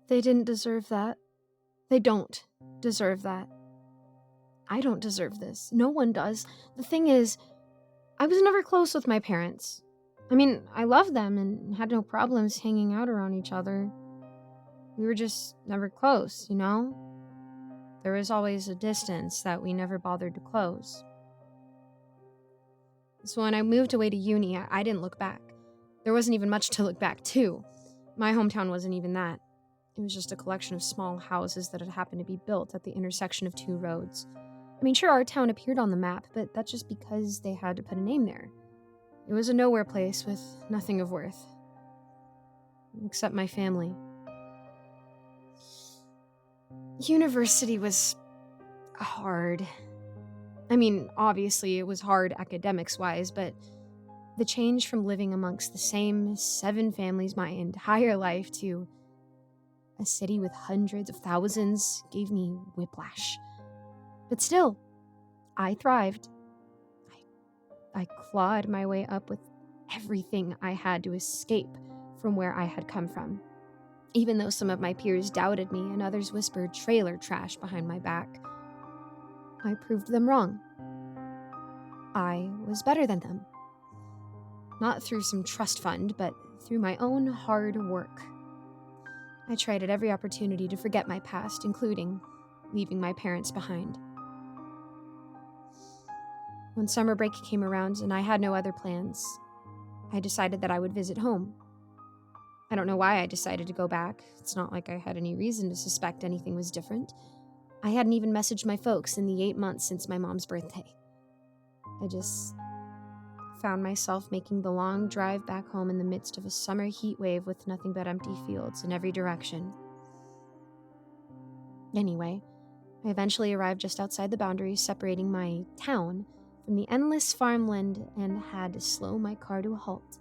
They didn't deserve that. They don't deserve that. I don't deserve this. No one does. The thing is, I was never close with my parents. I mean, I loved them and had no problems hanging out around each other. We were just never close, you know? There was always a distance that we never bothered to close. So when I moved away to uni, I didn't look back. There wasn't even much to look back to. My hometown wasn't even that. It was just a collection of small houses that had happened to be built at the intersection of two roads. I mean, sure, our town appeared on the map, but that's just because they had to put a name there. It was a nowhere place with nothing of worth. Except my family. University was hard. I mean, obviously it was hard academics-wise, but the change from living amongst the same 7 families my entire life to a city with hundreds of thousands gave me whiplash. But still, I thrived. I clawed my way up with everything I had to escape from where I had come from. Even though some of my peers doubted me and others whispered trailer trash behind my back, I proved them wrong. I was better than them. Not through some trust fund, but through my own hard work. I tried at every opportunity to forget my past, including leaving my parents behind. When summer break came around and I had no other plans, I decided that I would visit home. I don't know why I decided to go back. It's not like I had any reason to suspect anything was different. I hadn't even messaged my folks in the 8 months since my mom's birthday. I just found myself making the long drive back home in the midst of a summer heat wave with nothing but empty fields in every direction. Anyway, I eventually arrived just outside the boundaries separating my town from the endless farmland and had to slow my car to a halt.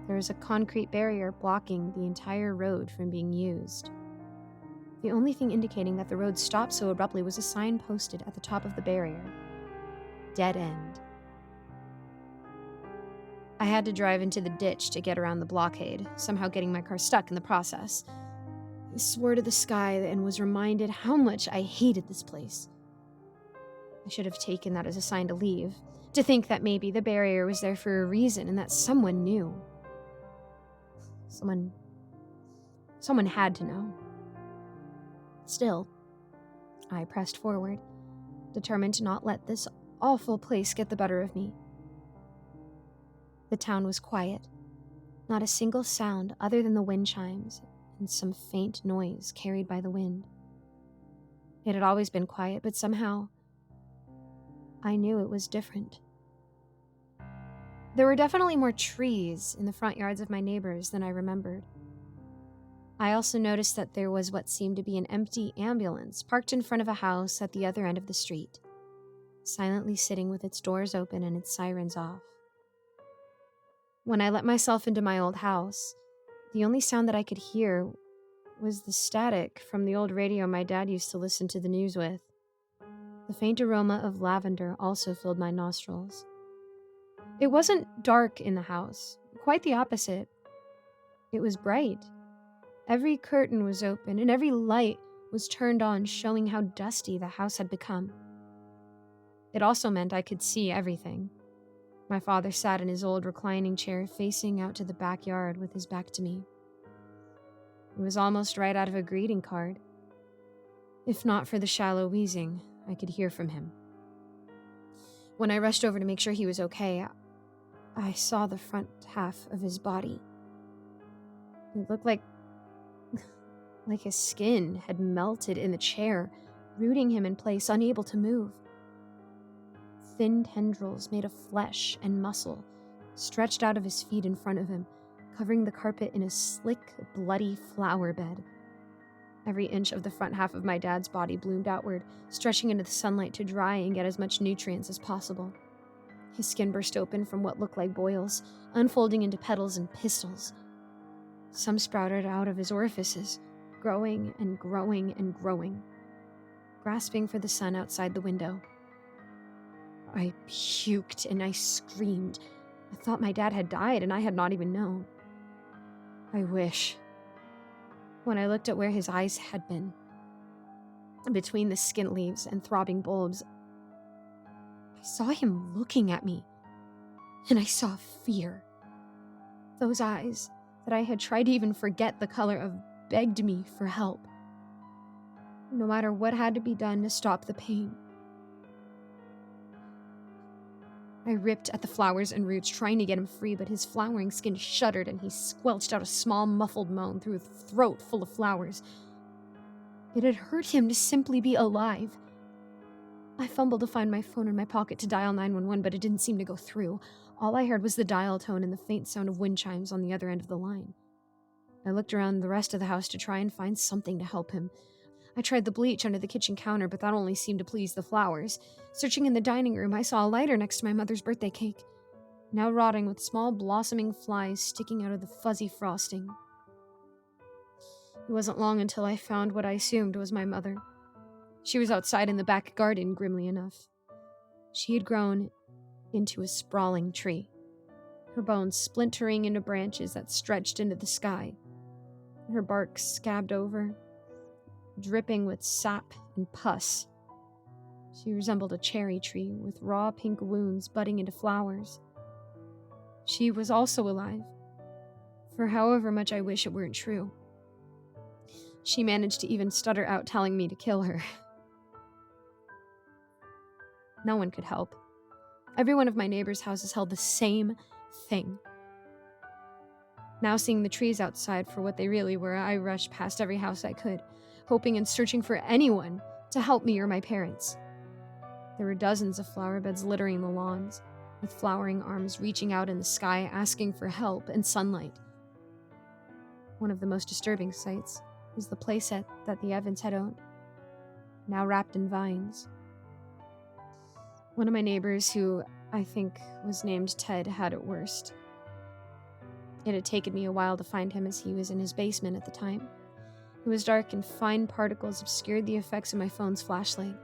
There was a concrete barrier blocking the entire road from being used. The only thing indicating that the road stopped so abruptly was a sign posted at the top of the barrier. Dead end. I had to drive into the ditch to get around the blockade, somehow getting my car stuck in the process. I swore to the sky and was reminded how much I hated this place. I should have taken that as a sign to leave, to think that maybe the barrier was there for a reason and that someone knew. Someone had to know. Still, I pressed forward, determined to not let this awful place get the better of me. The town was quiet, not a single sound other than the wind chimes and some faint noise carried by the wind. It had always been quiet, but somehow I knew it was different. There were definitely more trees in the front yards of my neighbors than I remembered. I also noticed that there was what seemed to be an empty ambulance parked in front of a house at the other end of the street, silently sitting with its doors open and its sirens off. When I let myself into my old house, the only sound that I could hear was the static from the old radio my dad used to listen to the news with. The faint aroma of lavender also filled my nostrils. It wasn't dark in the house, quite the opposite. It was bright. Every curtain was open and every light was turned on, showing how dusty the house had become. It also meant I could see everything. My father sat in his old reclining chair facing out to the backyard with his back to me. It was almost right out of a greeting card. If not for the shallow wheezing, I could hear from him. When I rushed over to make sure he was okay, I saw the front half of his body. It looked like his skin had melted in the chair, rooting him in place, unable to move. Thin tendrils made of flesh and muscle stretched out of his feet in front of him, covering the carpet in a slick, bloody flower bed. Every inch of the front half of my dad's body bloomed outward, stretching into the sunlight to dry and get as much nutrients as possible. His skin burst open from what looked like boils, unfolding into petals and pistils. Some sprouted out of his orifices, growing and growing and growing, grasping for the sun outside the window. I puked and I screamed. I thought my dad had died and I had not even known. I wish. When I looked at where his eyes had been, between the skin leaves and throbbing bulbs, I saw him looking at me, and I saw fear. Those eyes that I had tried to even forget the color of begged me for help, no matter what had to be done to stop the pain. I ripped at the flowers and roots, trying to get him free, but his flowering skin shuddered and he squelched out a small, muffled moan through a throat full of flowers. It had hurt him to simply be alive. I fumbled to find my phone in my pocket to dial 911, but it didn't seem to go through. All I heard was the dial tone and the faint sound of wind chimes on the other end of the line. I looked around the rest of the house to try and find something to help him. I tried the bleach under the kitchen counter, but that only seemed to please the flowers. Searching in the dining room, I saw a lighter next to my mother's birthday cake, now rotting with small blossoming flies sticking out of the fuzzy frosting. It wasn't long until I found what I assumed was my mother. She was outside in the back garden, grimly enough. She had grown into a sprawling tree, her bones splintering into branches that stretched into the sky, her bark scabbed over, dripping with sap and pus. She resembled a cherry tree with raw pink wounds budding into flowers. She was also alive, for however much I wish it weren't true. She managed to even stutter out telling me to kill her. No one could help. Every one of my neighbors' houses held the same thing. Now seeing the trees outside for what they really were, I rushed past every house I could, hoping and searching for anyone to help me or my parents. There were dozens of flower beds littering the lawns, with flowering arms reaching out in the sky asking for help and sunlight. One of the most disturbing sights was the playset that the Evans had owned, now wrapped in vines. One of my neighbors, who I think was named Ted, had it worst. It had taken me a while to find him, as he was in his basement at the time. It was dark and fine particles obscured the effects of my phone's flashlight.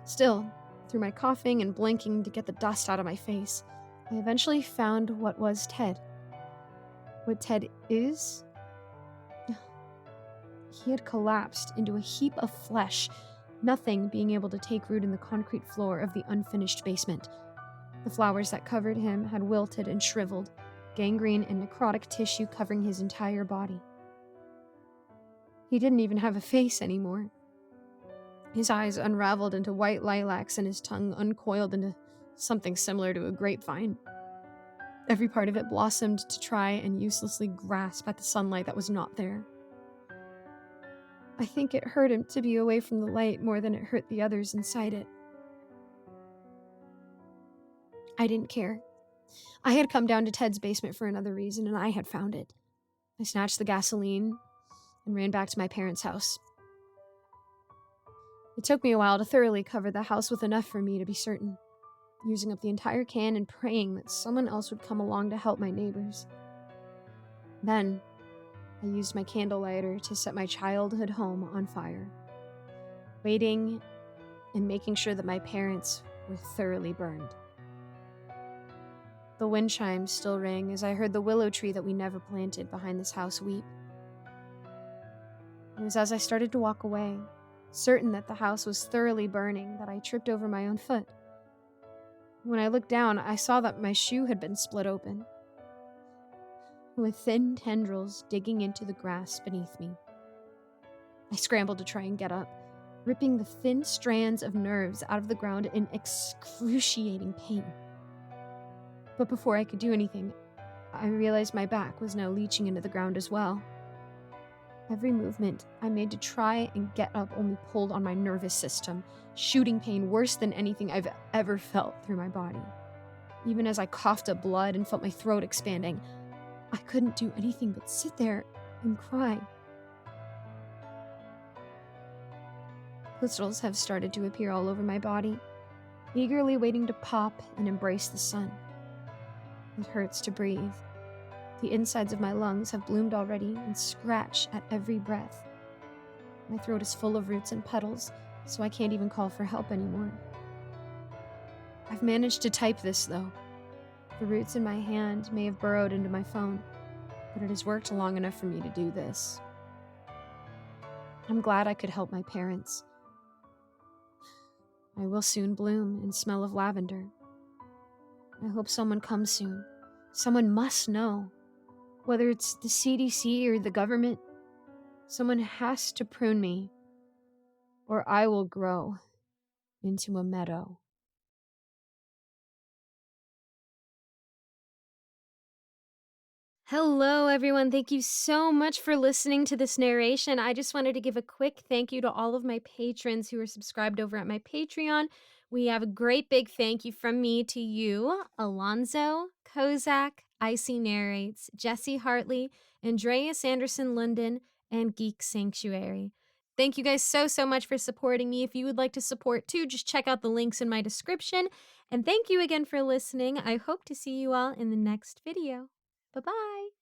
Still, through my coughing and blinking to get the dust out of my face, I eventually found what was Ted. What Ted is? He had collapsed into a heap of flesh, nothing being able to take root in the concrete floor of the unfinished basement. The flowers that covered him had wilted and shriveled, gangrene and necrotic tissue covering his entire body. He didn't even have a face anymore. His eyes unraveled into white lilacs and his tongue uncoiled into something similar to a grapevine. Every part of it blossomed to try and uselessly grasp at the sunlight that was not there. I think it hurt him to be away from the light more than it hurt the others inside it. I didn't care. I had come down to Ted's basement for another reason, and I had found it. I snatched the gasoline and ran back to my parents' house. It took me a while to thoroughly cover the house with enough for me to be certain, using up the entire can and praying that someone else would come along to help my neighbors. Then, I used my candle lighter to set my childhood home on fire, waiting and making sure that my parents were thoroughly burned. The wind chimes still rang as I heard the willow tree that we never planted behind this house weep. It was as I started to walk away, certain that the house was thoroughly burning, that I tripped over my own foot. When I looked down, I saw that my shoe had been split open, with thin tendrils digging into the grass beneath me. I scrambled to try and get up, ripping the thin strands of nerves out of the ground in excruciating pain. But before I could do anything, I realized my back was now leaching into the ground as well. Every movement I made to try and get up only pulled on my nervous system, shooting pain worse than anything I've ever felt through my body. Even as I coughed up blood and felt my throat expanding, I couldn't do anything but sit there and cry. Blisters have started to appear all over my body, eagerly waiting to pop and embrace the sun. It hurts to breathe. The insides of my lungs have bloomed already and scratch at every breath. My throat is full of roots and petals, so I can't even call for help anymore. I've managed to type this, though. The roots in my hand may have burrowed into my phone, but it has worked long enough for me to do this. I'm glad I could help my parents. I will soon bloom and smell of lavender. I hope someone comes soon. Someone must know. Whether it's the CDC or the government, someone has to prune me, or I will grow into a meadow. Hello, everyone. Thank you so much for listening to this narration. I just wanted to give a quick thank you to all of my patrons who are subscribed over at my Patreon. We have a great big thank you from me to you, Alonzo, Kozak, Icy Narrates, Jesse Hartley, Andreas Anderson London, and Geek Sanctuary. Thank you guys so much for supporting me. If you would like to support too, just check out the links in my description. And thank you again for listening. I hope to see you all in the next video. Bye-bye.